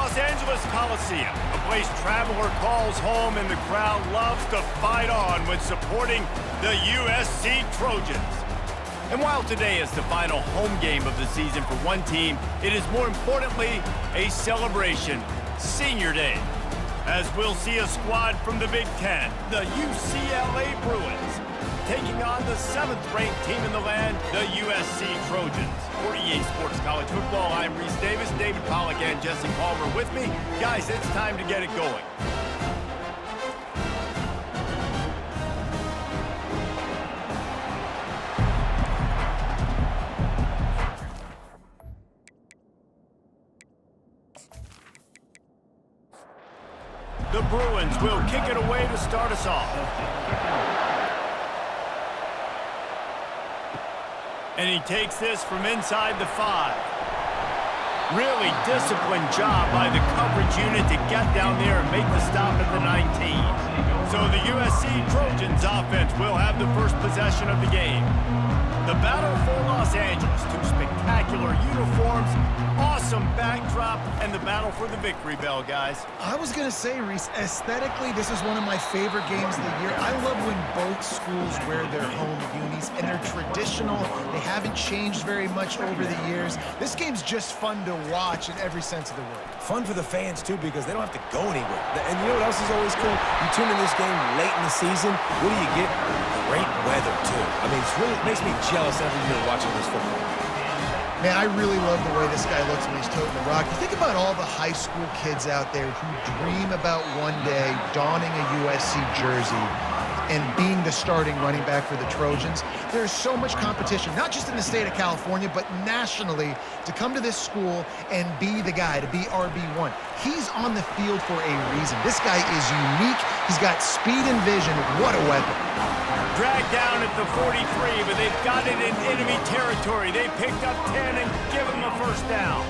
Los Angeles Coliseum, a place traveler calls home and the crowd loves to fight on when supporting the USC Trojans. And while today is the final home game of the season for one team, it is more importantly a celebration, Senior Day, as we'll see a squad from the Big Ten, the UCLA Bruins, taking on the 7th-ranked team in the land, the USC Trojans. For EA Sports College Football, I'm Reese Davis, David Pollack, and Jesse Palmer with me. Guys, it's time to get it going. The Bruins will kick it away to start us off. And he takes this from inside the 5. Really disciplined job by the coverage unit to get down there and make the stop at the 19. So the USC Trojans offense will have the first possession of the game. The battle for Los Angeles, 2 spectacular uniforms, awesome backdrop, and the battle for the victory bell, guys. I was going to say, Reese, aesthetically, this is one of my favorite games of the year. I love when both schools wear their home unis, and they're traditional. They haven't changed very much over the years. This game's just fun to watch in every sense of the word. Fun for the fans, too, because they don't have to go anywhere. And you know what else is always cool? You tune in this game late in the season, what do you get? Great weather, too. I mean, it makes me jealous every year watching this football. Man, I really love the way this guy looks when he's toting the rock. You think about all the high school kids out there who dream about one day donning a USC jersey and being the starting running back for the Trojans. There's so much competition, not just in the state of California, but nationally, to come to this school and be the guy, to be RB1. He's on the field for a reason. This guy is unique. He's got speed and vision. What a weapon. Dragged down at the 43, but they've got it in enemy territory. They picked up 10 and give him a first down.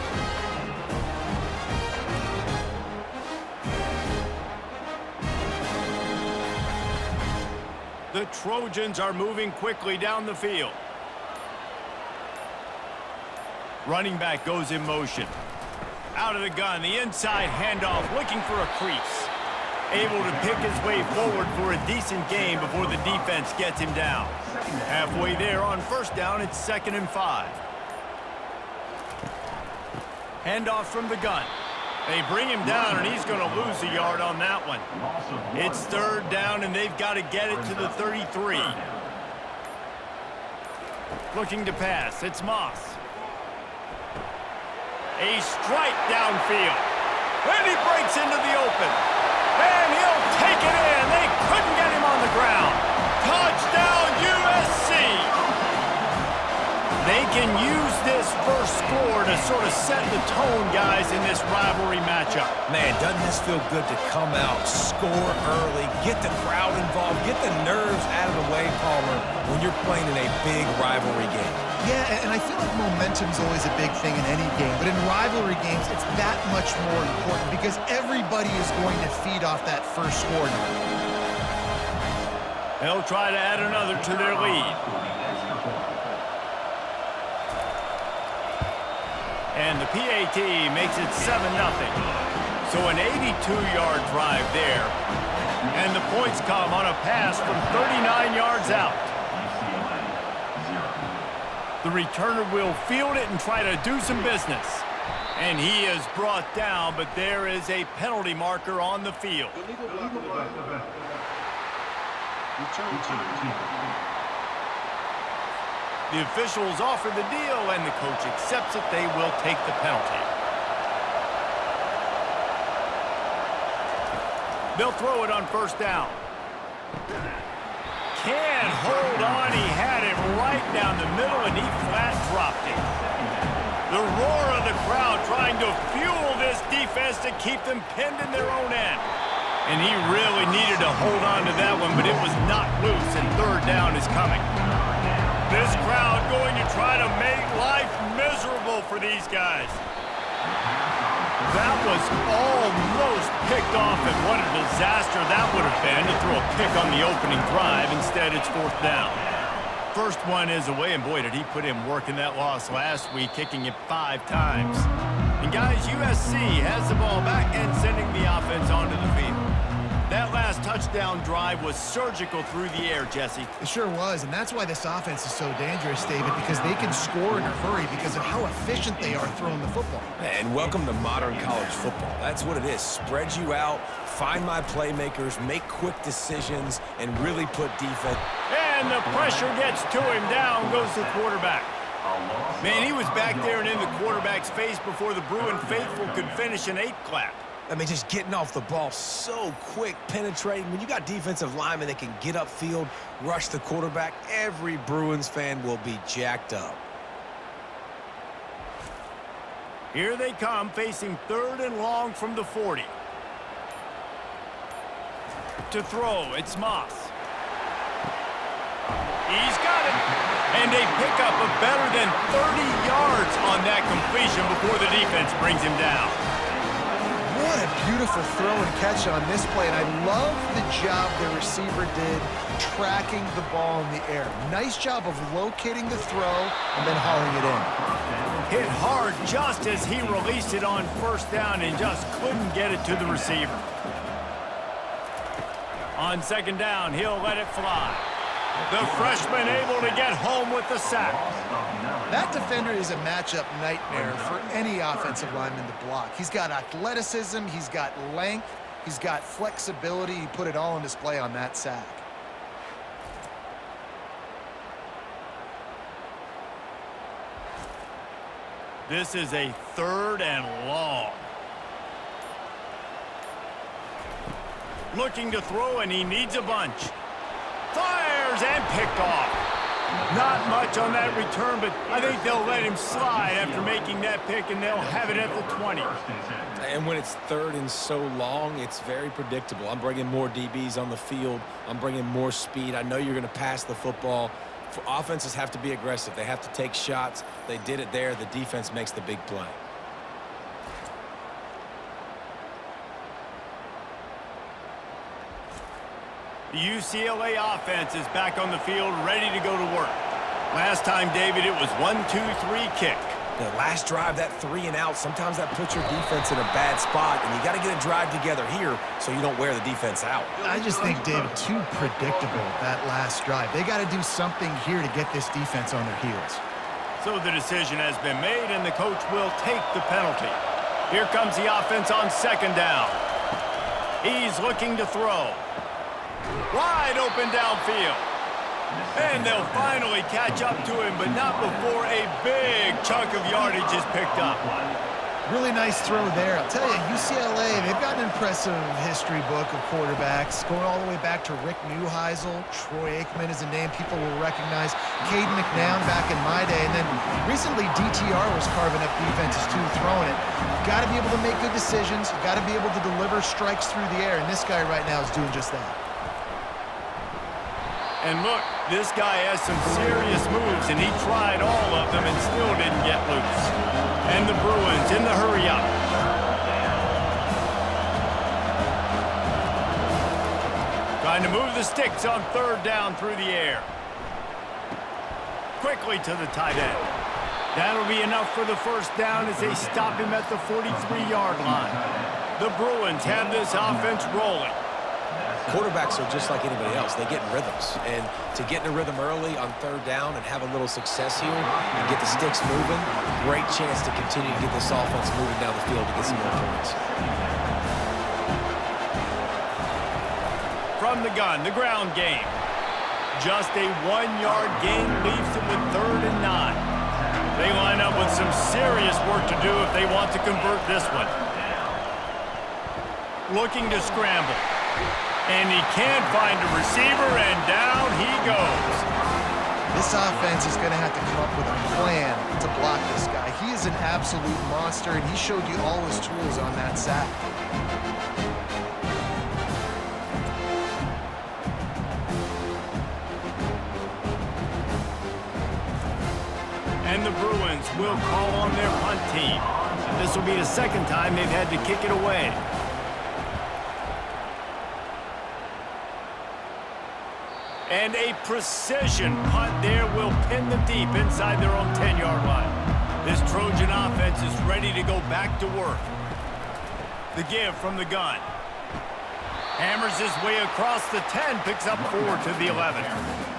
The Trojans are moving quickly down the field. Running back goes in motion. Out of the gun, the inside handoff, looking for a crease. Able to pick his way forward for a decent gain before the defense gets him down. Halfway there on first down, it's 2nd and 5. Handoff from the gun. They bring him down, and he's going to lose a yard on that one. It's 3rd down, and they've got to get it to the 33. Looking to pass. It's Moss. A strike downfield. And he breaks into the open. And he'll take it in. They couldn't get him on the ground. Touchdown, USC. They can use this first score to sort of set the tone, guys, in this rivalry matchup. Man, doesn't this feel good to come out, score early, get the crowd involved, get the nerves out of the way, Palmer, when you're playing in a big rivalry game. Yeah, and I feel like momentum's always a big thing in any game, but in rivalry games, it's that much more important because everybody is going to feed off that first score now. They'll try to add another to their lead. And the PAT makes it 7-0. So an 82-yard drive there. And the points come on a pass from 39 yards out. The returner will field it and try to do some business. And he is brought down, but there is a penalty marker on the field. The officials offer the deal, and the coach accepts it. They will take the penalty. They'll throw it on first down. Can't hold on. He had it right down the middle, and he flat dropped it. The roar of the crowd trying to fuel this defense to keep them pinned in their own end. And he really needed to hold on to that one, but it was knocked loose, and 3rd down is coming. This crowd going to try to make life miserable for these guys. That was almost picked off, and what a disaster that would have been to throw a pick on the opening drive. Instead, it's 4th down. First one is away, and boy, did he put in work in that loss last week, kicking it 5 times. And guys, USC has the ball back and sending the offense onto the field. That last touchdown drive was surgical through the air, Jesse. It sure was, and that's why this offense is so dangerous, David, because they can score in a hurry because of how efficient they are throwing the football. And welcome to modern college football. That's what it is. Spread you out, find my playmakers, make quick decisions, and really put defense. And the pressure gets to him. Down goes the quarterback. Man, he was back there and in the quarterback's face before the Bruin faithful could finish an 8 clap. I mean, just getting off the ball so quick, penetrating. When you got defensive linemen that can get upfield, rush the quarterback, every Bruins fan will be jacked up. Here they come, facing 3rd and long from the 40. To throw, it's Moss. He's got it. And they pick up a better than 30 yards on that completion before the defense brings him down. What a beautiful throw and catch on this play, and I love the job the receiver did tracking the ball in the air. Nice job of locating the throw and then hauling it in. Hit hard just as he released it on 1st down and just couldn't get it to the receiver. On 2nd down, he'll let it fly. The freshman able to get home with the sack. That defender is a matchup nightmare for any offensive lineman to block. He's got athleticism, he's got length, he's got flexibility. He put it all on display on that sack. This is a 3rd and long. Looking to throw, and he needs a bunch. Fires and picked off. Not much on that return, but I think they'll let him slide after making that pick, and they'll have it at the 20. And when it's 3rd and so long, it's very predictable. I'm bringing more DBs on the field. I'm bringing more speed. I know you're going to pass the football. Offenses have to be aggressive. They have to take shots. They did it there. The defense makes the big play. The UCLA offense is back on the field, ready to go to work. Last time, David, it was 1-2-3 kick. The last drive, that 3 and out, sometimes that puts your defense in a bad spot, and you got to get a drive together here so you don't wear the defense out. I just think, David, too predictable, that last drive. They got to do something here to get this defense on their heels. So the decision has been made, and the coach will take the penalty. Here comes the offense on 2nd down. He's looking to throw. Wide open downfield. And they'll finally catch up to him, but not before a big chunk of yardage is picked up. Really nice throw there. I'll tell you, UCLA, they've got an impressive history book of quarterbacks, going all the way back to Rick Neuheisel. Troy Aikman is a name people will recognize. Caden McNown back in my day. And then recently, DTR was carving up defenses too, throwing it. You've got to be able to make good decisions. You've got to be able to deliver strikes through the air, and this guy right now is doing just that. And look, this guy has some serious moves, and he tried all of them and still didn't get loose. And the Bruins in the hurry-up. Trying to move the sticks on 3rd down through the air. Quickly to the tight end. That'll be enough for the 1st down as they stop him at the 43-yard line. The Bruins have this offense rolling. Quarterbacks are just like anybody else. They get in rhythms. And to get in a rhythm early on 3rd down and have a little success here and get the sticks moving, great chance to continue to get this offense moving down the field to get some more points. From the gun, the ground game. Just a 1-yard gain leaves them with 3rd and 9. They line up with some serious work to do if they want to convert this one. Looking to scramble. And he can't find a receiver, and down he goes. This offense is going to have to come up with a plan to block this guy. He is an absolute monster, and he showed you all his tools on that sack. And the Bruins will call on their punt team. This will be the 2nd time they've had to kick it away. And a precision punt there will pin them deep inside their own 10-yard line. This Trojan offense is ready to go back to work. The give from the gun. Hammers his way across the 10, picks up 4 to the 11.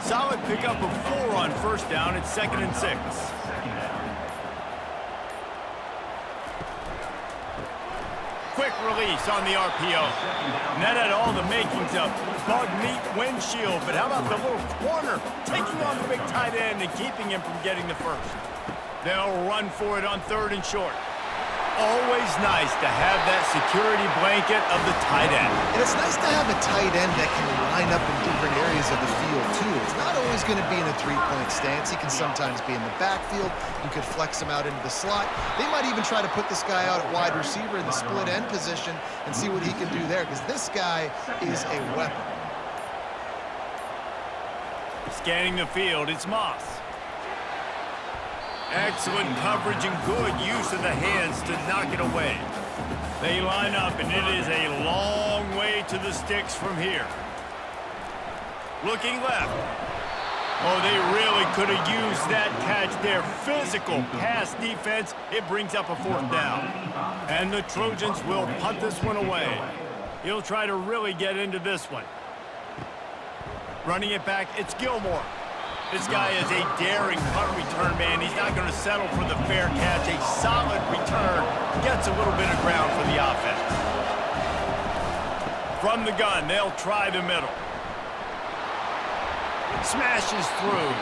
Solid pickup of 4 on first down. It's 2nd and 6. Quick release on the RPO. And that had all the makings of bug meat windshield, but how about the little corner taking on the big tight end and keeping him from getting the first? They'll run for it on 3rd and short. Always nice to have that security blanket of the tight end. And it's nice to have a tight end that can line up in different areas of the field, too. It's not always going to be in a three-point stance. He can sometimes be in the backfield. You could flex him out into the slot. They might even try to put this guy out at wide receiver in the split end position and see what he can do there, because this guy is a weapon. Scanning the field, it's Moss. Excellent coverage and good use of the hands to knock it away. They line up, and it is a long way to the sticks from here. Looking left. Oh, they really could have used that catch there. Physical pass defense. It brings up a 4th down. And the Trojans will punt this one away. He'll try to really get into this one. Running it back, it's Gilmore. This guy is a daring punt return man. He's not going to settle for the fair catch. A solid return. Gets a little bit of ground for the offense. From the gun, they'll try the middle. Smashes through.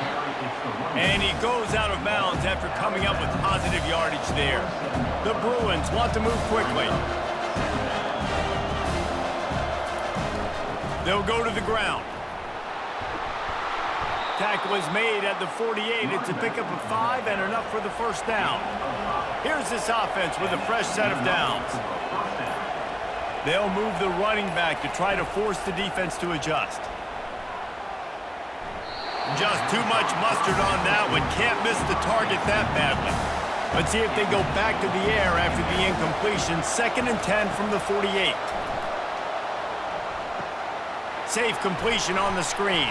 And he goes out of bounds after coming up with positive yardage there. The Bruins want to move quickly. They'll go to the ground. Tackle is made at the 48. It's a pickup of 5 and enough for the first down. Here's this offense with a fresh set of downs. They'll move the running back to try to force the defense to adjust. Just too much mustard on that one. Can't miss the target that badly. Let's see if they go back to the air after the incompletion. 2nd and 10 from the 48. Safe completion on the screen.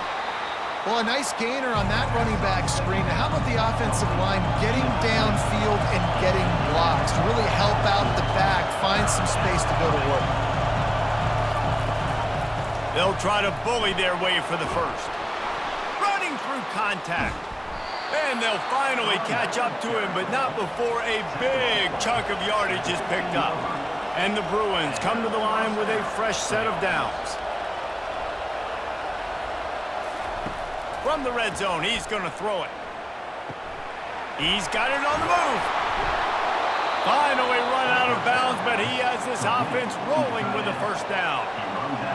Well, a nice gainer on that running back screen. Now, how about the offensive line getting downfield and getting blocks to really help out the back, find some space to go to work? They'll try to bully their way for the first. Running through contact. And they'll finally catch up to him, but not before a big chunk of yardage is picked up. And the Bruins come to the line with a fresh set of downs. From the red zone, he's going to throw it. He's got it on the move. Finally run out of bounds, but he has this offense rolling with a first down.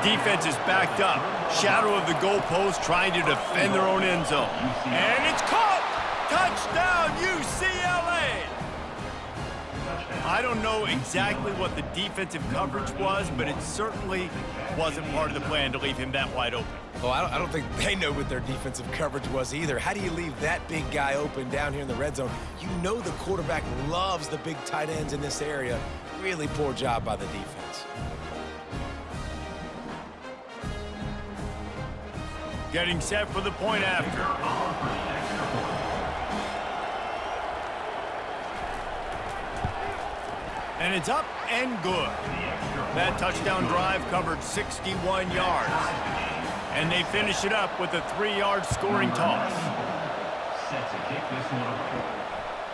Defense is backed up. Shadow of the goalpost trying to defend their own end zone. And it's caught! Touchdown, UCLA! I don't know exactly what the defensive coverage was, but it certainly wasn't part of the plan to leave him that wide open. Well, I don't think they know what their defensive coverage was either. How do you leave that big guy open down here in the red zone? You know the quarterback loves the big tight ends in this area. Really poor job by the defense. Getting set for the point after. And it's up and good. That touchdown drive covered 61 yards. And they finish it up with a 3-yard scoring toss.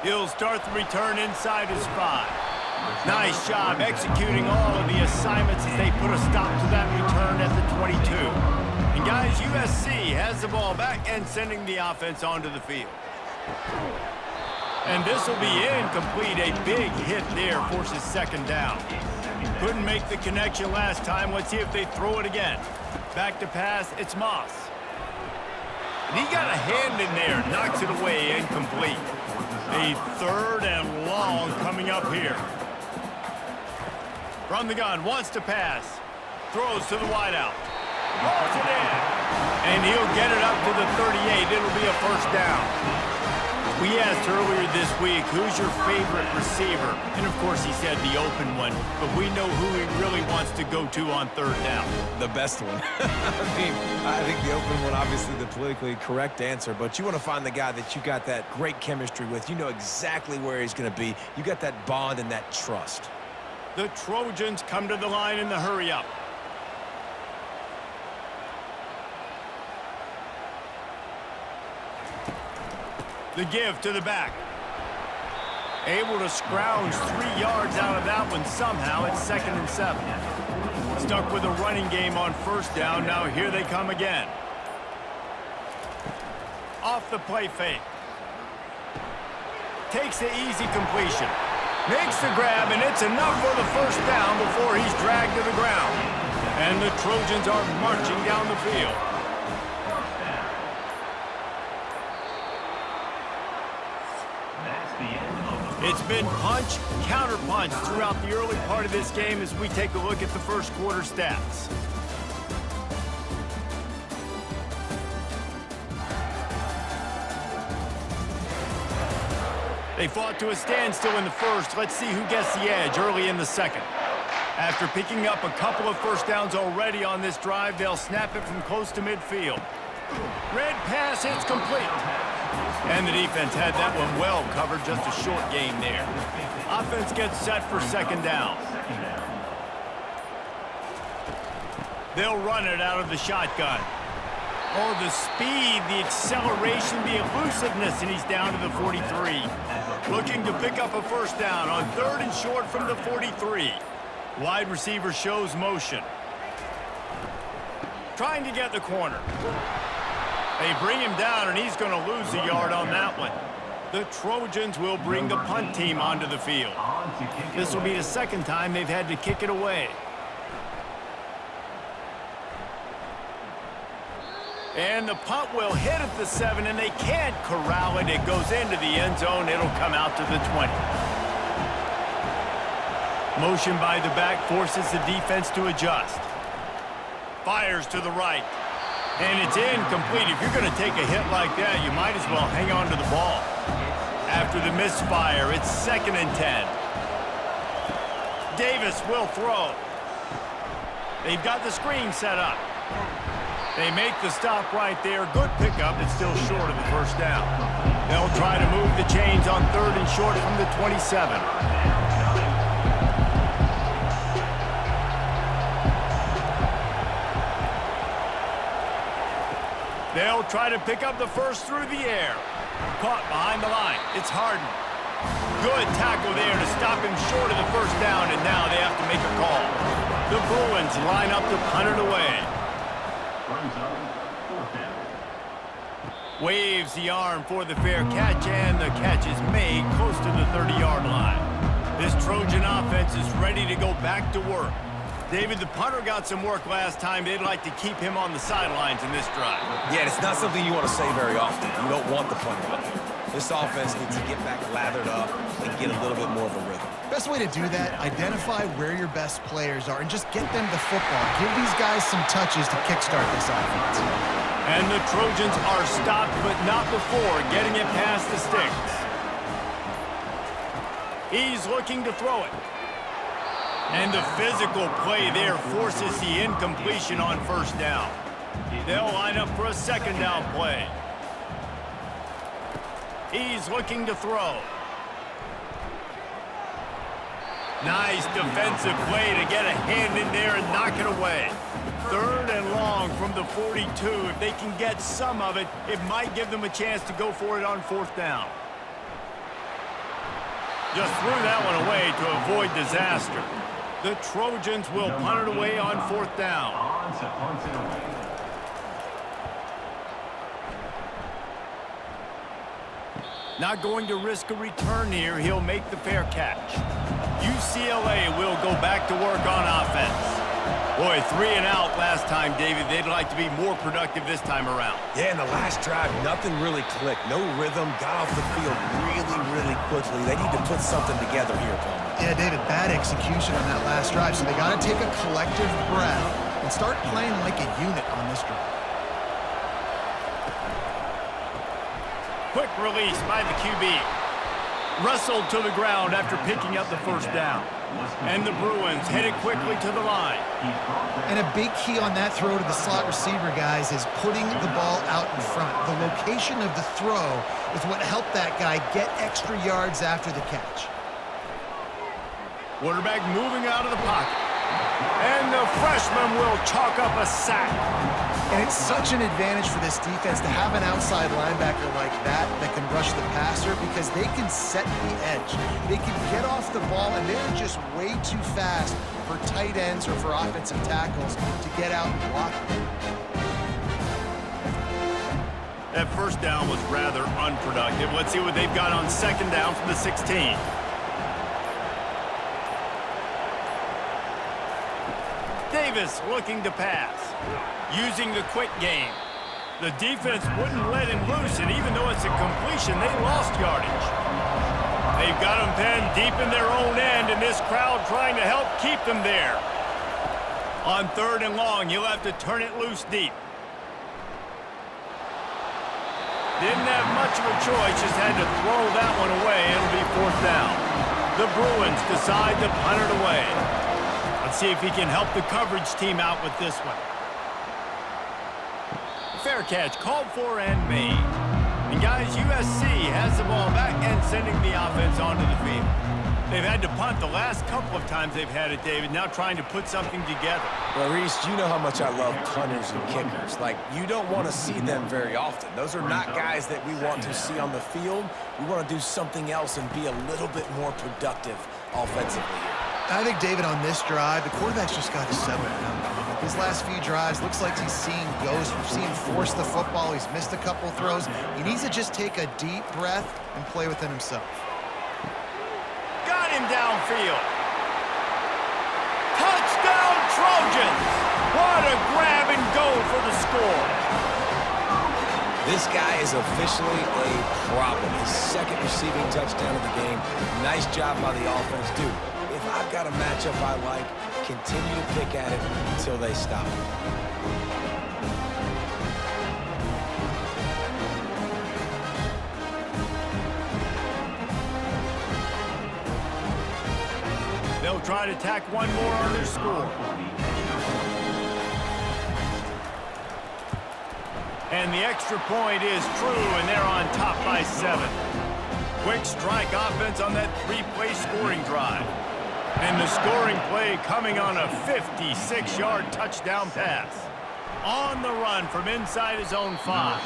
He'll start the return inside his 5. Nice job executing all of the assignments as they put a stop to that return at the 22. And guys, USC has the ball back and sending the offense onto the field. And this will be incomplete. A big hit there forces 2nd down. Couldn't make the connection last time. Let's see if they throw it again. Back to pass, it's Moss. And he got a hand in there, knocks it away, incomplete. A 3rd and long coming up here. From the gun, wants to pass. Throws to the wideout. Rolls it in. And he'll get it up to the 38. It'll be a first down. We asked earlier this week, who's your favorite receiver? And of course he said the open one, but we know who he really wants to go to on third down. The best one. I think the open one, obviously the politically correct answer, but you want to find the guy that you got that great chemistry with. You know exactly where he's going to be. You got that bond and that trust. The Trojans come to the line in the hurry-up. The give to the back. Able to scrounge 3 yards out of that one somehow. It's 2nd and 7. Stuck with a running game on first down. Now here they come again. Off the play fake. Takes the easy completion. Makes the grab, and it's enough for the first down before he's dragged to the ground. And the Trojans are marching down the field. It's been punch, counter-punch throughout the early part of this game as we take a look at the first quarter stats. They fought to a standstill in the first. Let's see who gets the edge early in the second. After picking up a couple of first downs already on this drive, they'll snap it from close to midfield. Red pass, it's complete. And the defense had that one well covered, just a short gain there. Offense gets set for second down. They'll run it out of the shotgun. Oh, the speed, the acceleration, the elusiveness, and he's down to the 43. Looking to pick up a first down on 3rd and short from the 43. Wide receiver shows motion. Trying to get the corner. They bring him down, and he's going to lose a yard on that one. The Trojans will bring the punt team onto the field. This will be the second time they've had to kick it away. And the punt will hit at the 7, and they can't corral it. It goes into the end zone. It'll come out to the 20. Motion by the back forces the defense to adjust. Fires to the right. And it's incomplete. If you're going to take a hit like that, you might as well hang on to the ball. After the misfire, it's 2nd and 10. Davis will throw. They've got the screen set up. They make the stop right there. Good pickup. It's still short of the first down. They'll try to move the chains on 3rd and short from the 27. They'll try to pick up the first through the air. Caught behind the line. It's Harden. Good tackle there to stop him short of the first down, and now they have to make a call. The Bruins line up to punt it away. Waves the arm for the fair catch, and the catch is made close to the 30-yard line. This Trojan offense is ready to go back to work. David, the punter got some work last time. They'd like to keep him on the sidelines in this drive. Yeah, it's not something you want to say very often. You don't want the punter. This offense needs to get back lathered up and get a little bit more of a rhythm. Best way to do that, identify where your best players are and just get them the football. Give these guys some touches to kickstart this offense. And the Trojans are stopped, but not before getting it past the sticks. He's looking to throw it. And the physical play there forces the incompletion on first down. They'll line up for a second down play. He's looking to throw. Nice defensive play to get a hand in there and knock it away. 3rd and long from the 42. If they can get some of it, it might give them a chance to go for it on 4th down. Just threw that one away to avoid disaster. The Trojans will punt it away on 4th down. Not going to risk a return here. He'll make the fair catch. UCLA will go back to work on offense. Boy, 3 and out last time, David. They'd like to be more productive this time around. Yeah, in the last drive, nothing really clicked. No rhythm, got off the field really quickly. They need to put something together here, Paul. Yeah, David, bad execution on that last drive, so they got to take a collective breath and start playing like a unit on this drive. quick release by the QB. Wrestled to the ground after picking up the first down. And the Bruins headed quickly to the line. And a big key on that throw to the slot receiver, guys, is putting the ball out in front. The location of the throw is what helped that guy get extra yards after the catch. Quarterback moving out of the pocket. And the freshman will chalk up a sack. And it's such an advantage for this defense to have an outside linebacker like that can rush the passer because they can set the edge. They can get off the ball, and they're just way too fast for tight ends or for offensive tackles to get out and block them. That first down was rather unproductive. Let's see what they've got on second down from the 16. Davis looking to pass. Using the quick game. The defense wouldn't let him loose, and even though it's a completion, they lost yardage. They've got him penned deep in their own end, and this crowd trying to help keep them there. On third and long, you'll have to turn it loose deep. Didn't have much of a choice, just had to throw that one away. It'll be fourth down. The Bruins decide to punt it away. Let's see if he can help the coverage team out with this one. Fair catch, called for and made. And guys, USC has the ball back and sending the offense onto the field. They've had to punt the last couple of times they've had it, David, now trying to put something together. Well, Reese, you know how much I love punters and kickers. Like, you don't want to see them very often. Those are not guys that we want to see on the field. We want to do something else and be a little bit more productive offensively here. I think, David, on this drive, the quarterback's just got to settle down. His last few drives, looks like he's seeing ghosts. We've seen him force the football. He's missed a couple throws. He needs to just take a deep breath and play within himself. Got him downfield. Touchdown, Trojans! What a grab and go for the score. This guy is officially a problem. His second receiving touchdown of the game. Nice job by the offense, dude. If I've got a matchup I like, continue to pick at it until they stop. They'll try to tack one more on their score. And the extra point is true, and they're on top by 7. Quick strike offense on that 3-play scoring drive. And the scoring play coming on a 56-yard touchdown pass. On the run from inside his own 5.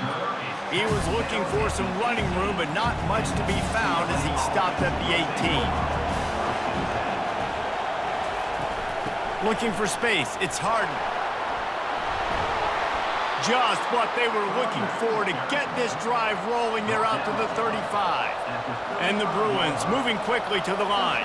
He was looking for some running room, but not much to be found as he stopped at the 18. Looking for space. It's Harden. Just what they were looking for to get this drive rolling. They're out to the 35. And the Bruins moving quickly to the line.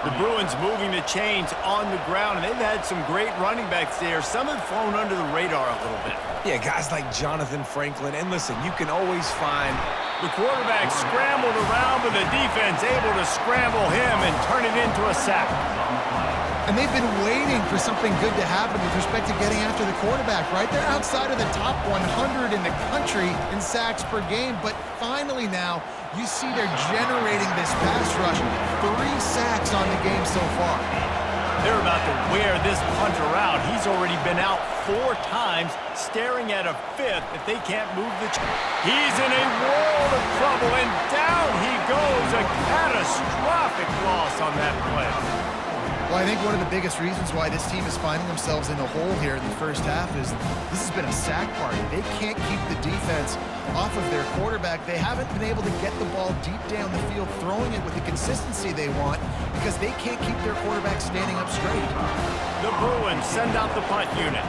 The Bruins moving the chains on the ground, and they've had some great running backs there. Some have flown under the radar a little bit. Yeah, guys like Jonathan Franklin. And listen, you can always find... The quarterback scrambled around, but the defense able to scramble him and turn it into a sack. And they've been waiting for something good to happen with respect to getting after the quarterback, right? They're outside of the top 100 in the country in sacks per game, but finally now you see they're generating this pass rush. 3 sacks on the game so far. They're about to wear this punter out. He's already been out 4 times, staring at a 5th if they can't move the... He's in a world of trouble, and down he goes. A catastrophic loss on that play. Well, I think one of the biggest reasons why this team is finding themselves in a hole here in the first half is this has been a sack party. They can't keep the defense off of their quarterback. They haven't been able to get the ball deep down the field, throwing it with the consistency they want because they can't keep their quarterback standing up straight. The Bruins send out the punt unit.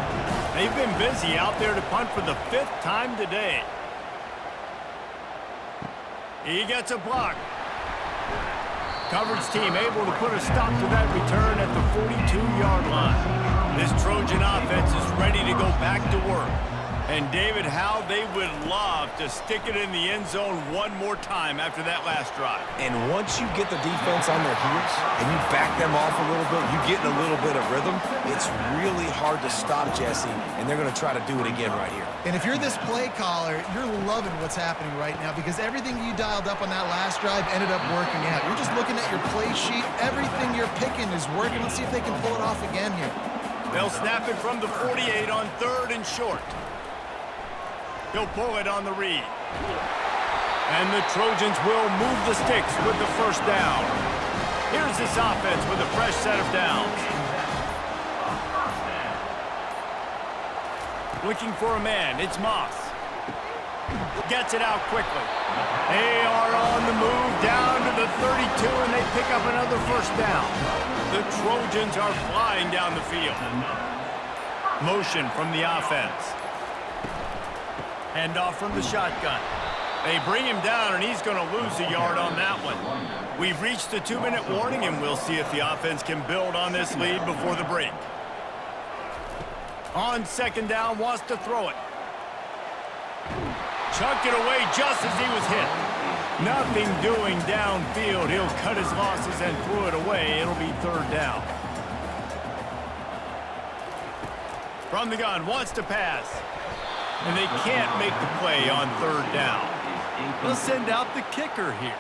They've been busy out there to punt for the 5th time today. He gets a block. Coverage team able to put a stop to that return at the 42-yard line. This Trojan offense is ready to go back to work. And, David, how they would love to stick it in the end zone one more time after that last drive. And once you get the defense on their heels and you back them off a little bit, you get in a little bit of rhythm, it's really hard to stop Jesse, and they're going to try to do it again right here. And if you're this play caller, you're loving what's happening right now because everything you dialed up on that last drive ended up working out. You're just looking at your play sheet. Everything you're picking is working. Let's see if they can pull it off again here. They'll snap it from the 48 on 3rd and short. He'll pull it on the read. And the Trojans will move the sticks with the first down. Here's this offense with a fresh set of downs. Looking for a man, it's Moss. Gets it out quickly. They are on the move down to the 32, and they pick up another first down. The Trojans are flying down the field. Motion from the offense. Hand off from the shotgun. They bring him down, and he's going to lose a yard on that one. We've reached the 2-minute warning, and we'll see if the offense can build on this lead before the break. On 2nd down, wants to throw it. Chucked it away just as he was hit. Nothing doing downfield. He'll cut his losses and throw it away. It'll be 3rd down. From the gun, wants to pass. And they can't make the play on 3rd down. They'll send out the kicker here.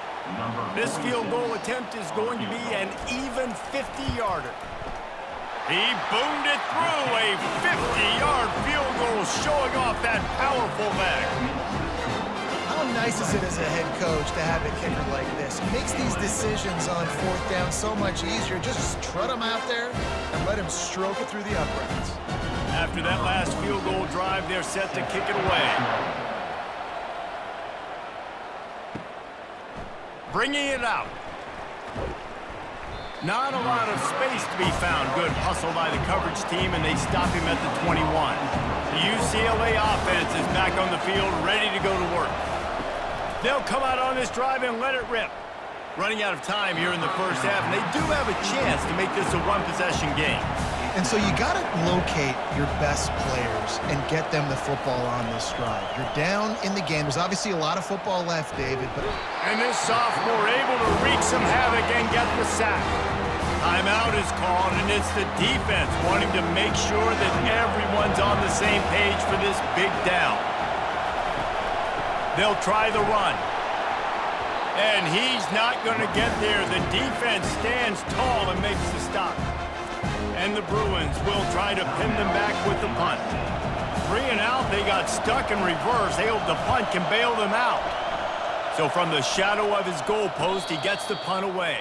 This field goal attempt is going to be an even 50-yarder. He boomed it through, a 50-yard field goal showing off that powerful leg. How nice is it as a head coach to have a kicker like this? He makes these decisions on 4th down so much easier. Just trot him out there and let him stroke it through the uprights. After that last field goal drive, they're set to kick it away. Bringing it out. Not a lot of space to be found. Good hustle by the coverage team, and they stop him at the 21. The UCLA offense is back on the field, ready to go to work. They'll come out on this drive and let it rip. Running out of time here in the first half, and they do have a chance to make this a one-possession game. And so you got to locate your best players and get them the football on this drive. You're down in the game. There's obviously a lot of football left, David. And this sophomore able to wreak some havoc and get the sack. Timeout is called, and it's the defense wanting to make sure that everyone's on the same page for this big down. They'll try the run. And he's not going to get there. The defense stands tall and makes the stop. And the Bruins will try to pin them back with the punt. 3 and out, they got stuck in reverse. They hope the punt can bail them out. So from the shadow of his goal post, he gets the punt away.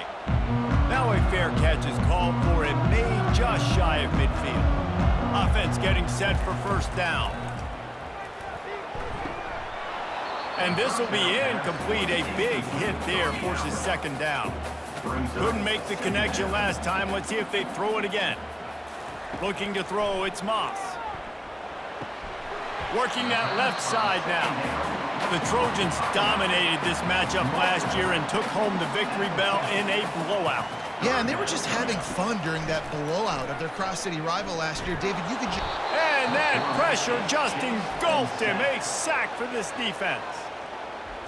Now a fair catch is called for. It may just shy of midfield. Offense getting set for first down. And this will be incomplete. A big hit there forces 2nd down. Couldn't make the connection last time. Let's see if they throw it again. Looking to throw, it's Moss. Working that left side now. The Trojans dominated this matchup last year and took home the victory bell in a blowout. Yeah, and they were just having fun during that blowout of their cross-city rival last year. David, you could just... And that pressure just engulfed him. A sack for this defense.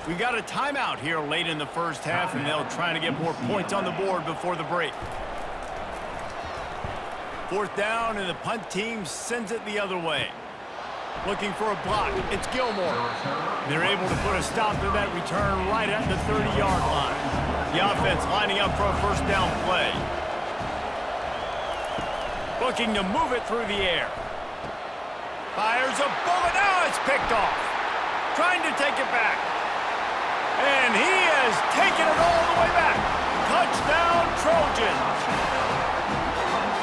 We got a timeout here late in the first half, and they'll try to get more points on the board before the break. 4th down, and the punt team sends it the other way. Looking for a block. It's Gilmore. They're able to put a stop to that return right at the 30-yard line. The offense lining up for a first down play. Looking to move it through the air. Fires a bullet. Now it's picked off. Trying to take it back. And he has taken it all the way back. Touchdown, Trojans.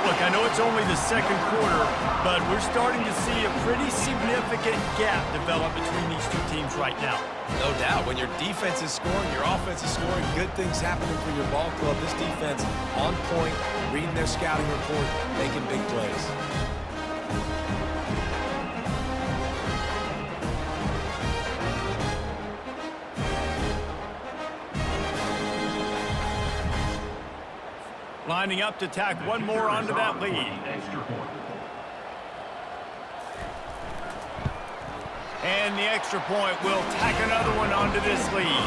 Look, I know it's only the 2nd quarter, but we're starting to see a pretty significant gap develop between these two teams right now. No doubt. When your defense is scoring, your offense is scoring, good things happening for your ball club. This defense on point, reading their scouting report, making big plays. Lining up to tack one more onto that lead. And the extra point will tack another one onto this lead.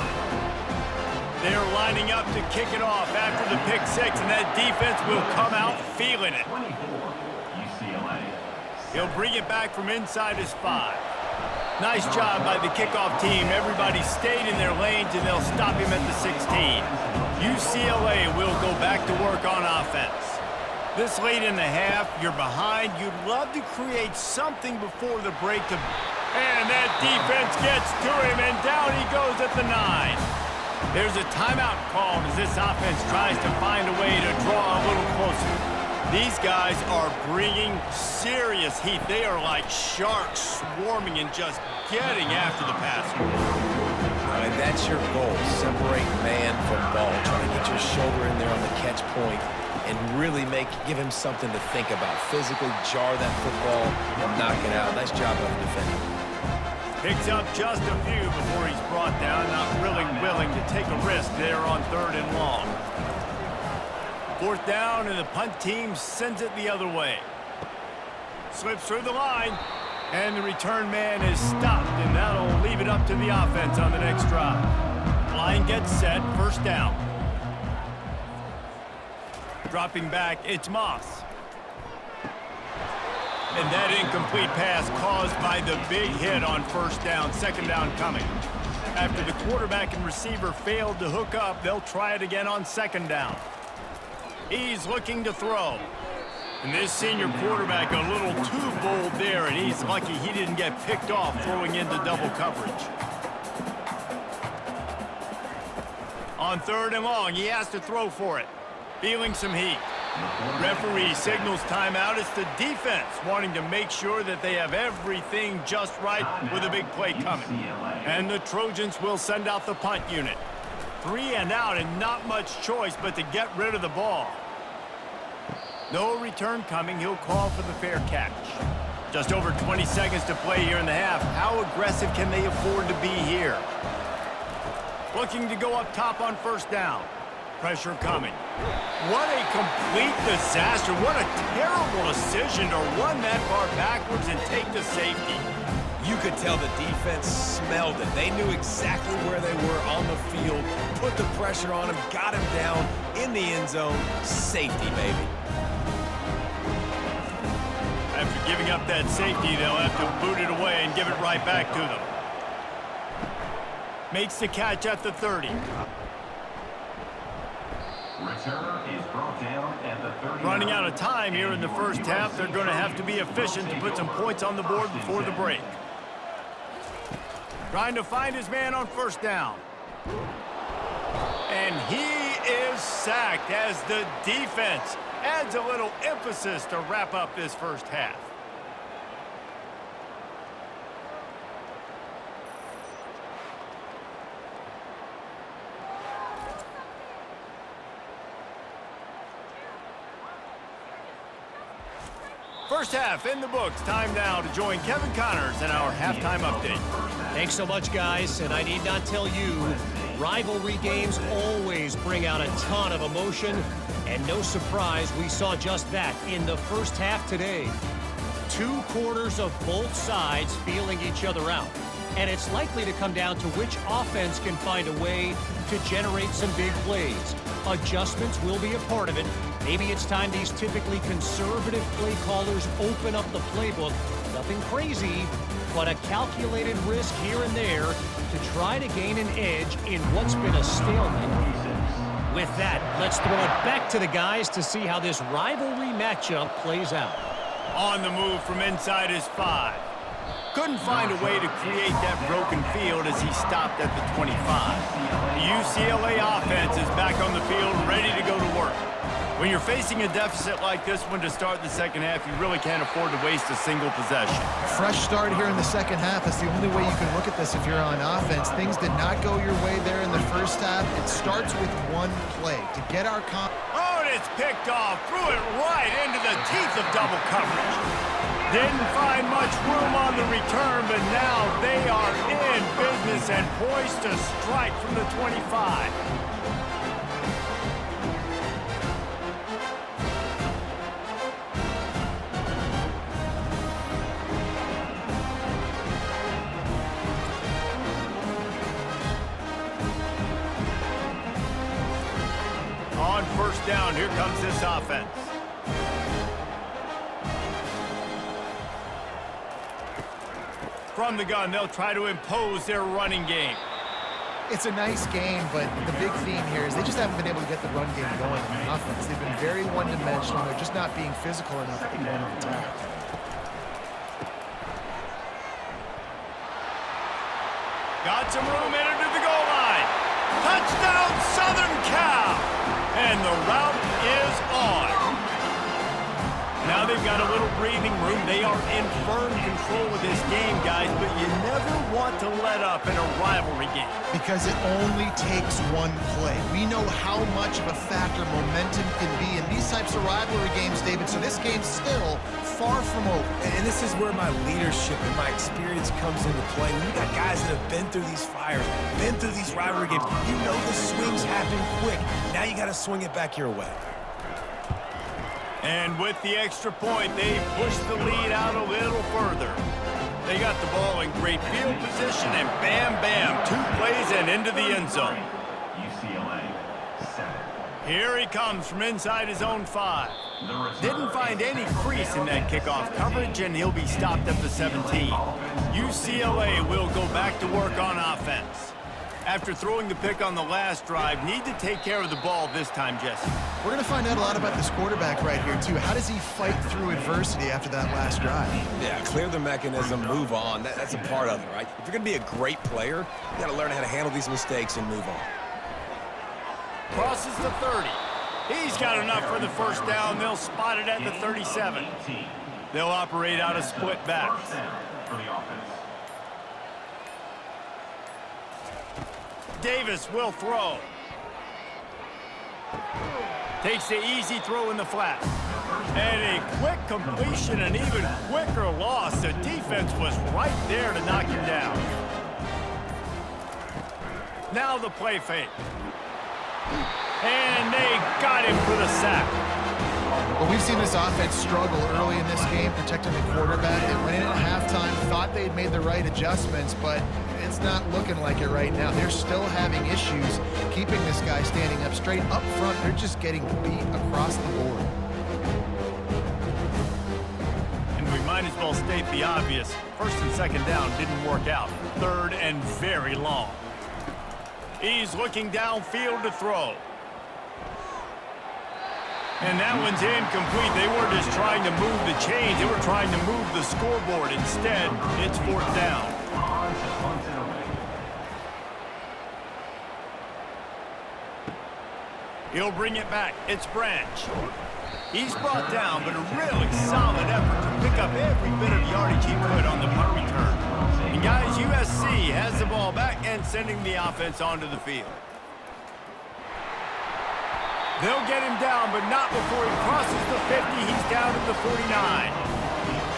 They're lining up to kick it off after the pick six, and that defense will come out feeling it. UCLA. He'll bring it back from inside his 5. Nice job by the kickoff team. Everybody stayed in their lanes, and they'll stop him at the 16. UCLA will go back to work on offense. This late in the half, you're behind. You'd love to create something before the break to... And that defense gets to him, and down he goes at the 9. There's a timeout called as this offense tries to find a way to draw a little closer. These guys are bringing serious heat. They are like sharks swarming and just getting after the passer. And that's your goal. Separate man from ball. Try to get your shoulder in there on the catch point and really give him something to think about. Physically jar that football and knock it out. Nice job by the defender. Picks up just a few before he's brought down. Not really willing to take a risk there on 3rd and long. 4th down, and the punt team sends it the other way. Slips through the line, and the return man is stopped, and that'll leave it up to the offense on the next drive. Line gets set, 1st down. Dropping back, it's Moss. And that incomplete pass caused by the big hit on 1st down, 2nd down coming. After the quarterback and receiver failed to hook up, they'll try it again on 2nd down. He's looking to throw. And this senior quarterback a little too bold there, and he's lucky he didn't get picked off throwing into double coverage. On 3rd and long, he has to throw for it. Feeling some heat. Referee signals timeout. It's the defense wanting to make sure that they have everything just right with a big play coming. And the Trojans will send out the punt unit. 3 and out, and not much choice but to get rid of the ball. No return coming. He'll call for the fair catch. Just over 20 seconds to play here in the half. How aggressive can they afford to be here? Looking to go up top on 1st down. Pressure coming. What a complete disaster. What a terrible decision to run that far backwards and take the safety. You could tell the defense smelled it. They knew exactly where they were on the field, put the pressure on him, got him down in the end zone. Safety, baby. After giving up that safety, they'll have to boot it away and give it right back to them. Makes the catch at the 30. Returner is brought down at the 30. Running out of time here in the 1st half. They're going to have to be efficient to put some points on the board before the break. Trying to find his man on 1st down. And he is sacked as the defense adds a little emphasis to wrap up this 1st half. First half in the books. Time now to join Kevin Connors in our halftime update. Thanks so much, guys. And I need not tell you, rivalry games always bring out a ton of emotion. And no surprise, we saw just that in the 1st half today. 2 quarters of both sides feeling each other out. And it's likely to come down to which offense can find a way to generate some big plays. Adjustments will be a part of it. Maybe it's time these typically conservative play callers open up the playbook. Nothing crazy, but a calculated risk here and there to try to gain an edge in what's been a stalemate. With that, let's throw it back to the guys to see how this rivalry matchup plays out. On the move from inside his 5. Couldn't find a way to create that broken field as he stopped at the 25. The UCLA offense is back on the field, ready to go to work. When you're facing a deficit like this one to start the 2nd half, you really can't afford to waste a single possession. Fresh start here in the 2nd half. That's the only way you can look at this if you're on offense. Things did not go your way there in the 1st half. It starts with one play to get our Oh, and it's picked off. Threw it right into the teeth of double coverage. Didn't find much room on the return, but now they are in business and poised to strike from the 25. first down, here comes this offense. From the gun, they'll try to impose their running game. It's a nice game, but the big theme here is they just haven't been able to get the run game going on the offense. They've been very one-dimensional. They're just not being physical enough at the point of attack. Got some room, entered to the goal line. Touchdown, Southern Cal! And the route is on. Now they've got a little breathing room. They are in firm control of this game, guys, but you never want to let up in a rivalry game. Because it only takes one play. We know how much of a factor momentum can be in these types of rivalry games, David, so this game's still far from over. And this is where my leadership and my experience comes into play. When you got guys that have been through these fires, been through these rivalry games, you know the swings happen quick. Now you got to swing it back your way. And with the extra point, they push the lead out a little further. They got the ball in great field position, and bam, bam, 2 plays and into the end zone. UCLA 7. Here he comes from inside his own 5. Didn't find any crease in that kickoff coverage, and he'll be stopped at the 17. UCLA will go back to work on offense. After throwing the pick on the last drive, need to take care of the ball this time, Jesse. We're going to find out a lot about this quarterback right here, too. How does he fight through adversity after that last drive? Yeah, clear the mechanism, move on. That's a part of it, right? If you're going to be a great player, you got to learn how to handle these mistakes and move on. Crosses the 30. He's got enough for the first down. They'll spot it at the 37. They'll operate out of split backs. For the offense. Davis will throw. Takes the easy throw in the flat. And a quick completion, an even quicker loss. The defense was right there to knock him down. Now the play fake. And they got him for the sack. Well, we've seen this offense struggle early in this game, protecting the quarterback. They went in at halftime, thought they'd made the right adjustments, but it's not looking like it right now. They're still having issues keeping this guy standing up straight. Up front, they're just getting beat across the board. And we might as well state the obvious. First and second down didn't work out. Third and very long. He's looking downfield to throw. And that one's incomplete. They weren't just trying to move the chains. They were trying to move the scoreboard. Instead, it's 4th down. He'll bring it back. It's Branch. He's brought down, but a really solid effort to pick up every bit of yardage he could on the punt return. And guys, USC has the ball back and sending the offense onto the field. They'll get him down, but not before he crosses the 50. He's down at the 49.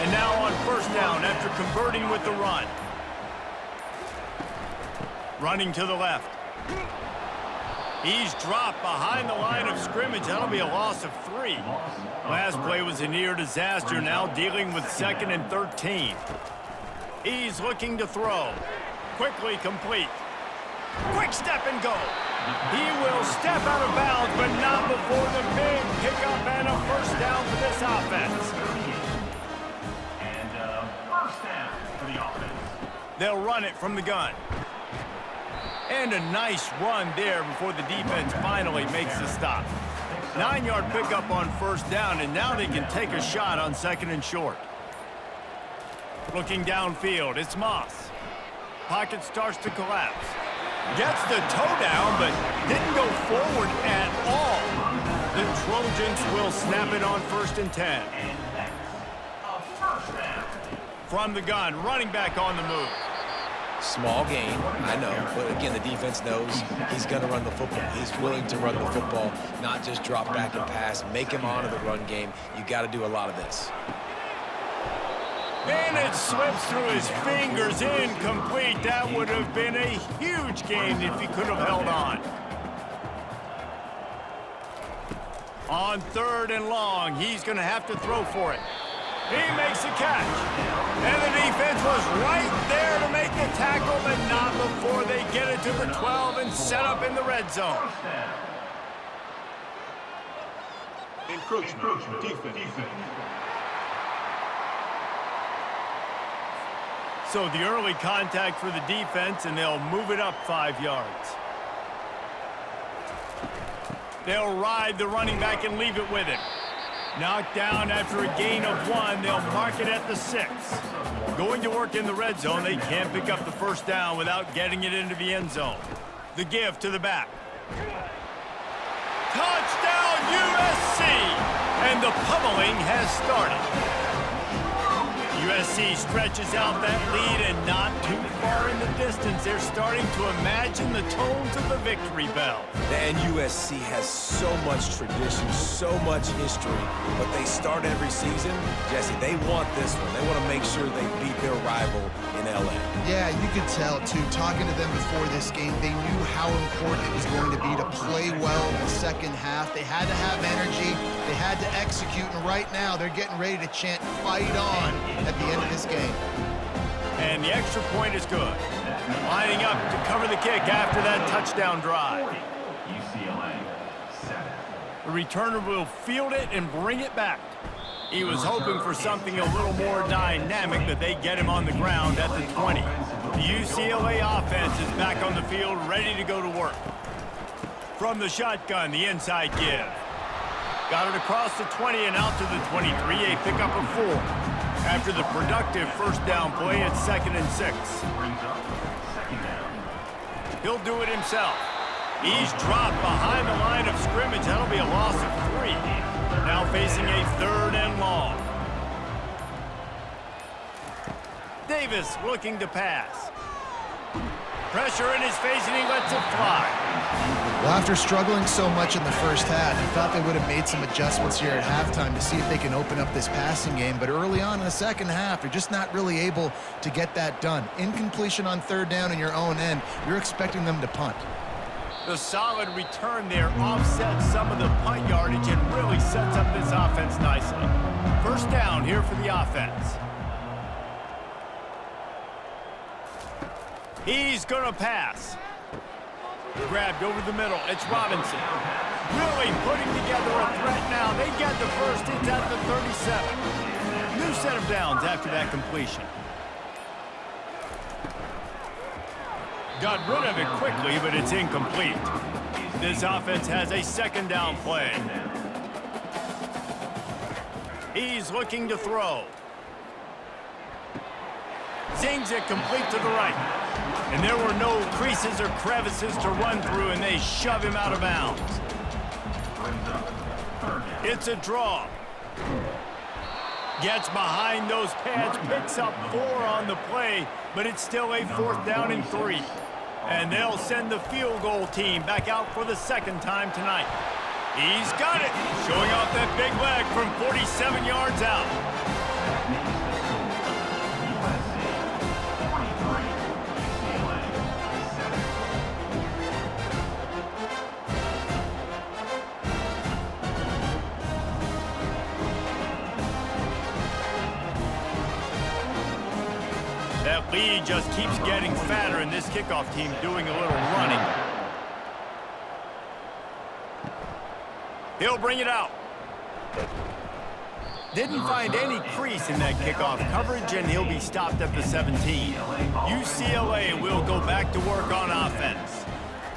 And now on first down after converting with the run. Running to the left. He's dropped behind the line of scrimmage. That'll be a loss of 3. Last play was a near disaster. Now dealing with 2nd and 13. He's looking to throw. Quickly complete. Quick step and go. He will step out of bounds, but not before the big pickup and a first down for this offense. And first down for the offense. They'll run it from the gun. And a nice run there before the defense finally makes the stop. 9-yard pickup on first down, and now they can take a shot on 2nd and short. Looking downfield, it's Moss. Pocket starts to collapse. Gets the toe down, but didn't go forward at all. The Trojans will snap it on 1st and 10. And that's a first down. From the gun, running back on the move. Small gain, I know, but again, the defense knows he's going to run the football. He's willing to run the football, not just drop back and pass, make him honor the run game. You got to do a lot of this. And it slips through his fingers, incomplete. That would have been a huge gain if he could have held on. On 3rd and long, he's going to have to throw for it. He makes the catch. And the defense was right there to make the tackle, but not before they get it to the 12 and set up in the red zone. Encroachment. Defense. So the early contact for the defense, and they'll move it up 5 yards. They'll ride the running back and leave it with him. Knocked down after a gain of 1. They'll mark it at the 6. Going to work in the red zone. They can't pick up the first down without getting it into the end zone. The give to the back. Touchdown USC! And the pummeling has started. USC stretches out that lead, and not too far in the distance, they're starting to imagine the tones of the victory bell. And USC has so much tradition, so much history, but they start every season. Jesse, they want this one. They want to make sure they beat their rival in LA. Yeah, you could tell, too. Talking to them before this game, they knew how important it was going to be to play well in the second half. They had to have energy. They had to execute, and right now they're getting ready to chant "Fight on" at the end of this game. And the extra point is good. Lining up to cover the kick after that touchdown drive. UCLA 7. The returner will field it and bring it back. He was hoping for something a little more dynamic, but they get him on the ground at the 20. The UCLA offense is back on the field, ready to go to work. From the shotgun, the inside give. Got it across the 20 and out to the 23, a pickup of 4. After the productive first down play, it's 2nd and 6. Brings up 2nd down. He'll do it himself. He's dropped behind the line of scrimmage. That'll be a loss of 3. Now facing a 3rd and long. Davis looking to pass. Pressure in his face, and he lets it fly. Well, after struggling so much in the first half, I thought they would have made some adjustments here at halftime to see if they can open up this passing game. But early on in the second half, they're just not really able to get that done. Incompletion on 3rd down in your own end, you're expecting them to punt. The solid return there offsets some of the punt yardage and really sets up this offense nicely. First down here for the offense. He's going to pass. Grabbed over the middle. It's Robinson. Really putting together a threat now. They get the first. It's at the 37. New set of downs after that completion. Got rid of it quickly, but it's incomplete. This offense has a 2nd down play. He's looking to throw. Zings it complete to the right. And there were no creases or crevices to run through, and they shove him out of bounds. It's a draw. Gets behind those pads, picks up 4 on the play, but it's still a 4th down and 3. And they'll send the field goal team back out for the 2nd time tonight. He's got it, showing off that big leg from 47 yards out. That lead just keeps getting fatter, and this kickoff team doing a little running. He'll bring it out. Didn't find any crease in that kickoff coverage, and he'll be stopped at the 17. UCLA will go back to work on offense.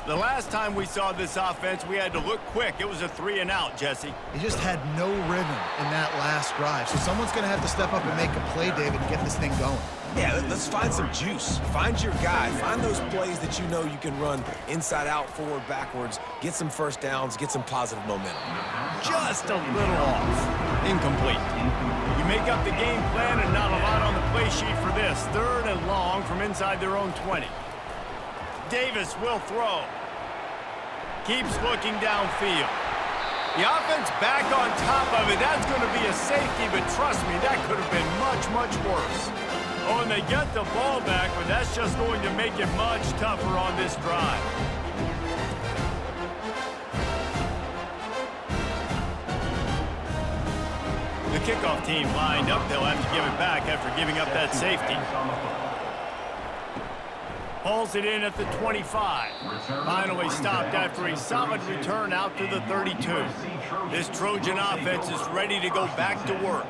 The last time we saw this offense, we had to look quick. It was a 3 and out, Jesse. They just had no rhythm in that last drive. So someone's going to have to step up and make a play, David, and get this thing going. Yeah, let's find some juice. Find your guy. Find those plays that you know you can run inside out, forward, backwards, get some first downs, get some positive momentum. Just a little off. Incomplete. You make up the game plan and not a lot on the play sheet for this. 3rd and long from inside their own 20. Davis will throw. Keeps looking downfield. The offense back on top of it. That's going to be a safety, but trust me, that could have been much, much worse. Oh, and they get the ball back, but that's just going to make it much tougher on this drive. The kickoff team lined up. They'll have to give it back after giving up that safety. Pulls it in at the 25. Finally stopped after a solid return out to the 32. This Trojan offense is ready to go back to work.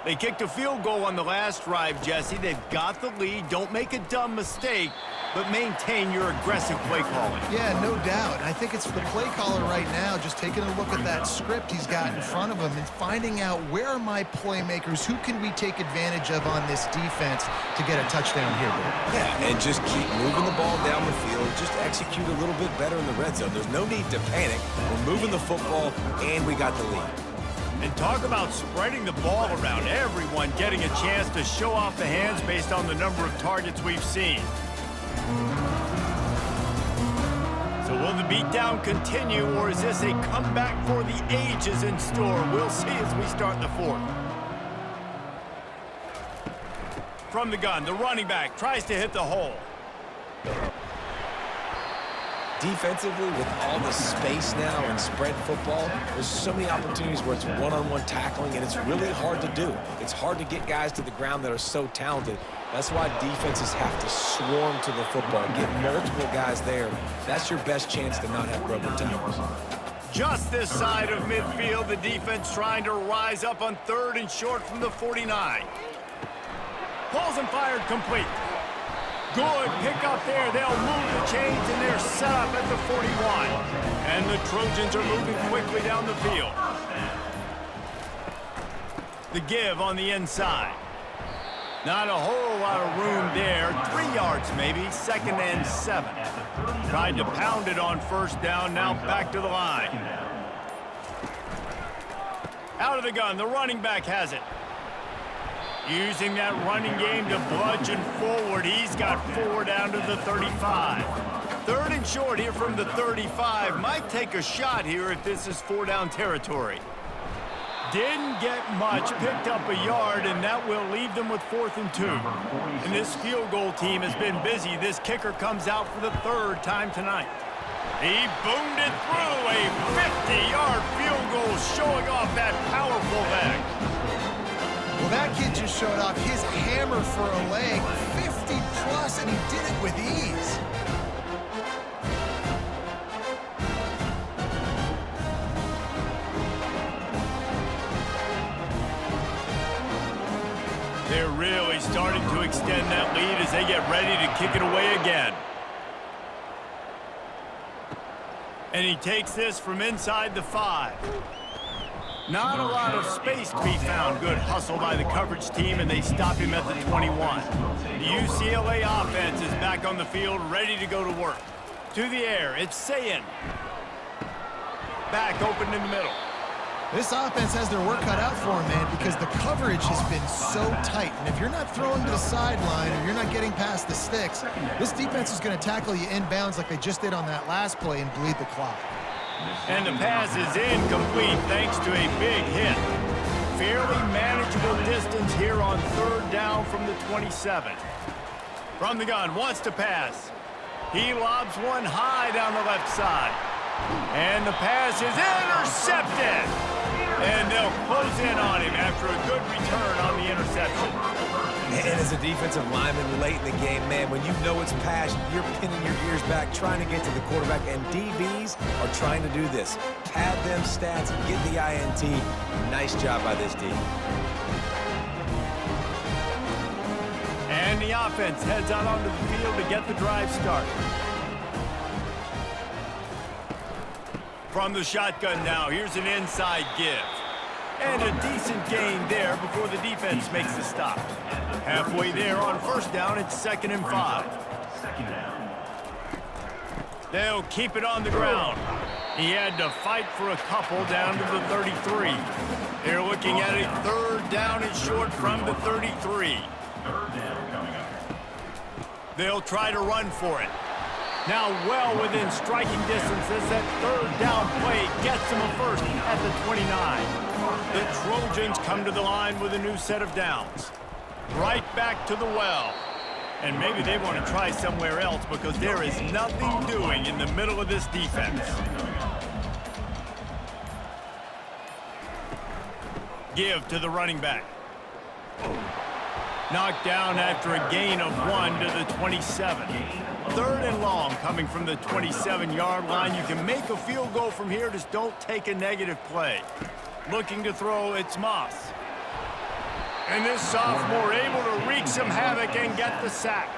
They kicked a field goal on the last drive, Jesse. They've got the lead. Don't make a dumb mistake, but maintain your aggressive play calling. Yeah, no doubt. I think it's the play caller right now just taking a look at that script he's got in front of him and finding out where are my playmakers, who can we take advantage of on this defense to get a touchdown here. Yeah, and just keep moving the ball down the field. Just execute a little bit better in the red zone. There's no need to panic. We're moving the football, and we got the lead. And talk about spreading the ball around. Everyone getting a chance to show off the hands based on the number of targets we've seen. So will the beatdown continue, or is this a comeback for the ages in store? We'll see as we start the fourth. From the gun, the running back tries to hit the hole. Defensively, with all the space now and spread football, there's so many opportunities where it's one-on-one tackling, and it's really hard to do. It's hard to get guys to the ground that are so talented. That's why defenses have to swarm to the football, get multiple guys there. That's your best chance to not have broken tackles. Just this side of midfield, the defense trying to rise up on 3rd and short from the 49. Pulls and fired complete. Good pick up there. They'll move the chains, and they're set up at the 41. And the Trojans are moving quickly down the field. The give on the inside. Not a whole lot of room there. 3 yards maybe, 2nd and 7. Tried to pound it on 1st down, now back to the line. Out of the gun, the running back has it. Using that running game to bludgeon forward. He's got 4 down to the 35. 3rd and short here from the 35. Might take a shot here if this is 4-down territory. Didn't get much, picked up a yard, and that will leave them with 4th and 2. And this field goal team has been busy. This kicker comes out for the 3rd time tonight. He boomed it through. A 50-yard field goal showing off that powerful leg. Well, that kid just showed off his hammer for a leg, 50+, and he did it with ease. They're really starting to extend that lead as they get ready to kick it away again. And he takes this from inside the 5. Not a lot of space to be found. Good hustle by the coverage team, and they stop him at the 21. The UCLA offense is back on the field, ready to go to work. To the air, it's Sayin. Back open in the middle. This offense has their work cut out for them, man, because the coverage has been so tight. And if you're not throwing to the sideline or you're not getting past the sticks, this defense is going to tackle you inbounds like they just did on that last play and bleed the clock. And the pass is incomplete thanks to a big hit. Fairly manageable distance here on 3rd down from the 27. From the gun, wants to pass. He lobs one high down the left side. And the pass is intercepted. And they'll close in on him after a good return on the interception. And as a defensive lineman late in the game, man, when you know it's passed, you're pinning your ears back, trying to get to the quarterback, and DBs are trying to do this. Pad them stats, get the INT. Nice job by this team. And the offense heads out onto the field to get the drive started. From the shotgun now, here's an inside give. And a decent gain there before the defense makes the stop. Halfway there on 1st down, it's 2nd and 5. They'll keep it on the ground. He had to fight for a couple down to the 33. They're looking at a 3rd down and short from the 33. They'll try to run for it. Now well within striking distance as that 3rd down play gets them a 1st at the 29. The Trojans come to the line with a new set of downs. Right back to the well. And maybe they want to try somewhere else because there is nothing doing in the middle of this defense. Give to the running back. Knocked down after a gain of 1 to the 27. 3rd and long coming from the 27-yard line. You can make a field goal from here, just don't take a negative play. Looking to throw, it's Moss. And this sophomore able to wreak some havoc and get the sack.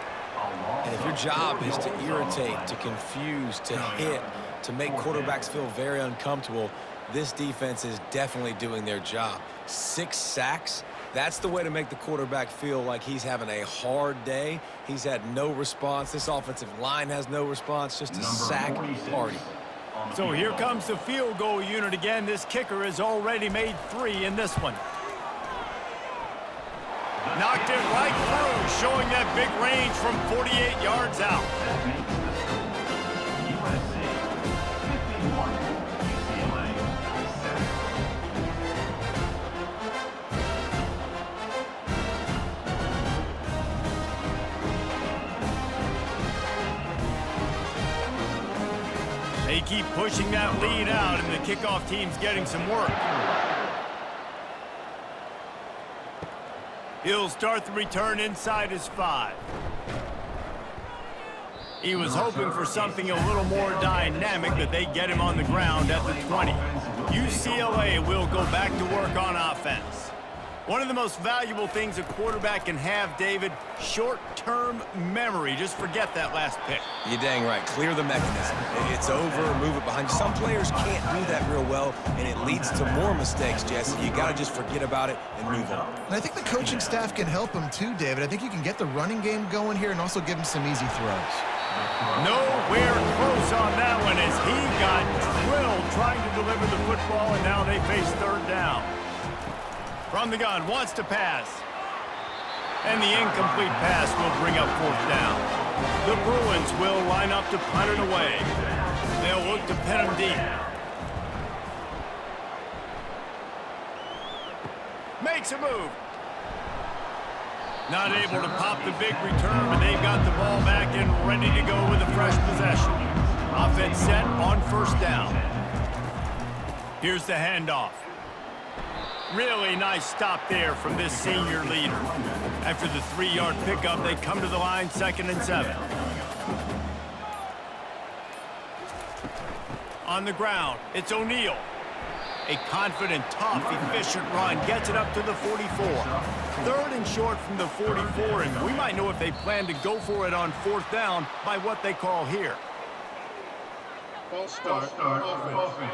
And if your job is to irritate, to confuse, to hit, to make quarterbacks feel very uncomfortable, this defense is definitely doing their job. 6 sacks, that's the way to make the quarterback feel like he's having a hard day. He's had no response. This offensive line has no response, just a sack party. So here comes the field goal unit again. This kicker has already made 3 in this one. Knocked it right through, showing that big range from 48 yards out. USC 51, UCLA 7. They keep pushing that lead out, and the kickoff team's getting some work. He'll start the return inside his 5. He was hoping for something a little more dynamic, but they get him on the ground at the 20. UCLA will go back to work on offense. One of the most valuable things a quarterback can have, David, short-term memory. Just forget that last pick. You're dang right. Clear the mechanism. It's over, move it behind you. Some players can't do that real well, and it leads to more mistakes, Jesse. You got to just forget about it and move on. And I think the coaching staff can help him too, David. I think you can get the running game going here and also give him some easy throws. Nowhere close on that one as he got drilled trying to deliver the football, and now they face 3rd down. From the gun, wants to pass. And the incomplete pass will bring up 4th down. The Bruins will line up to punt it away. They'll look to pin him deep. Makes a move. Not able to pop the big return, but they've got the ball back and ready to go with a fresh possession. Offense set on 1st down. Here's the handoff. Really nice stop there from this senior leader. After the 3-yard pickup, they come to the line, 2nd and 7. On the ground, it's O'Neal. A confident, tough, efficient run gets it up to the 44. 3rd and short from the 44, and we might know if they plan to go for it on 4th down by what they call here. False start offense.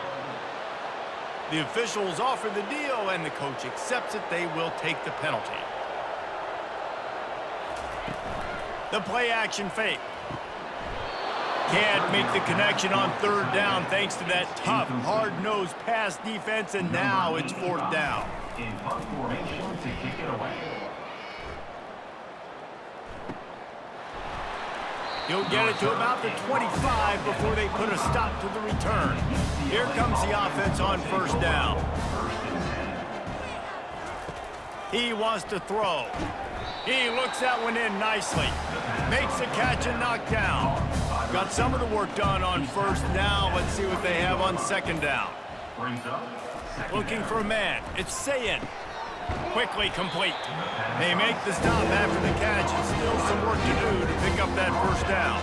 The officials offer the deal, and the coach accepts it. They will take the penalty. The play-action fake. Can't make the connection on 3rd down thanks to that tough, hard-nosed pass defense, and now it's 4th down. In punt formation to kick it away. He'll get it to about the 25 before they put a stop to the return. Here comes the offense on 1st down. He wants to throw. He looks that one in nicely. Makes the catch and knocked down. Got some of the work done on 1st down. Let's see what they have on 2nd down. Looking for a man. It's Sayin. Quickly complete. They make the stop after the catch, and still some work to do to pick up that 1st down.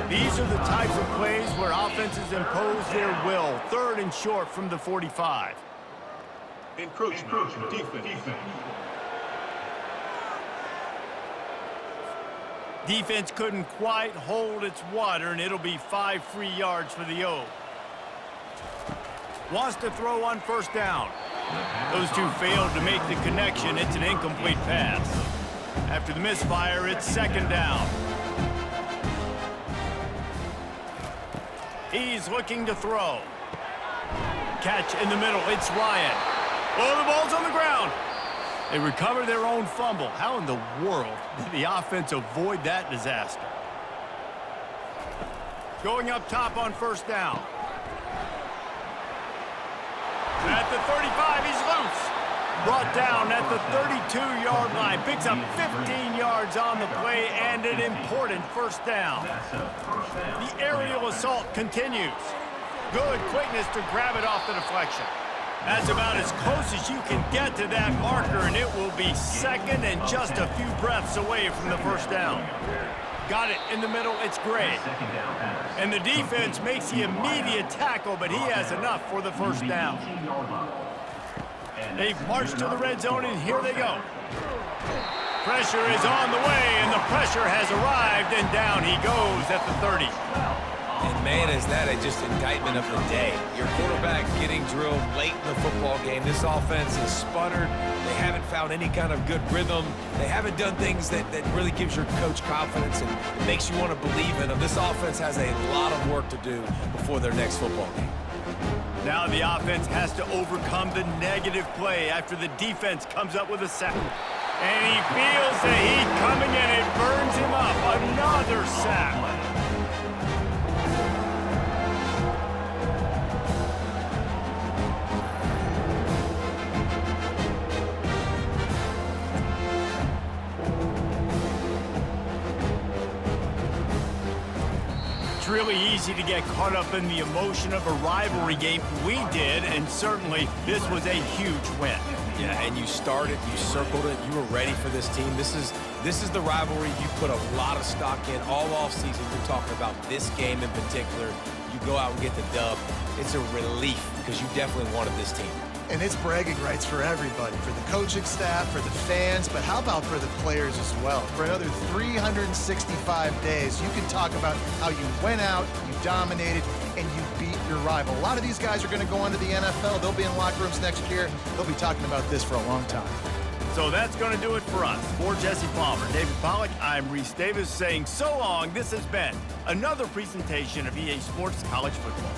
These are the types of plays where offenses impose their will. 3rd and short from the 45. Encroachment. Defense. Defense couldn't quite hold its water, and it'll be 5 free yards for the O. Wants to throw on 1st down. Those two failed to make the connection. It's an incomplete pass. After the misfire, it's 2nd down. He's looking to throw. Catch in the middle. It's Ryan. Oh, the ball's on the ground. They recover their own fumble. How in the world did the offense avoid that disaster? Going up top on 1st down. At the 35, he's loose. Brought down at the 32-yard line. Picks up 15 yards on the play and an important 1st down. The aerial assault continues. Good quickness to grab it off the deflection. That's about as close as you can get to that marker, and it will be 2nd and just a few breaths away from the 1st down. Got it in the middle. It's Gray. And the defense makes the immediate tackle, but he has enough for the first down. They've marched to the red zone, and here they go. Pressure is on the way, and the pressure has arrived, and down he goes at the 30. And man, is that just indictment of the day. Your quarterback getting drilled late in the football game. This offense is sputtered. They haven't found any kind of good rhythm. They haven't done things that really gives your coach confidence and it makes you want to believe in them. This offense has a lot of work to do before their next football game. Now the offense has to overcome the negative play after the defense comes up with a sack. And he feels the heat coming and it burns him up. Another sack. It's really easy to get caught up in the emotion of a rivalry game. We did, and certainly this was a huge win. Yeah, and you started, you circled it, you were ready for this team. This is the rivalry you put a lot of stock in all offseason. You're talking about this game in particular. You go out and get the dub. It's a relief because you definitely wanted this team. And it's bragging rights for everybody, for the coaching staff, for the fans, but how about for the players as well? For another 365 days, you can talk about how you went out, you dominated, and you beat your rival. A lot of these guys are going to go on to the NFL. They'll be in locker rooms next year. They'll be talking about this for a long time. So that's going to do it for us. For Jesse Palmer, David Pollack, I'm Reese Davis saying so long. This has been another presentation of EA Sports College Football.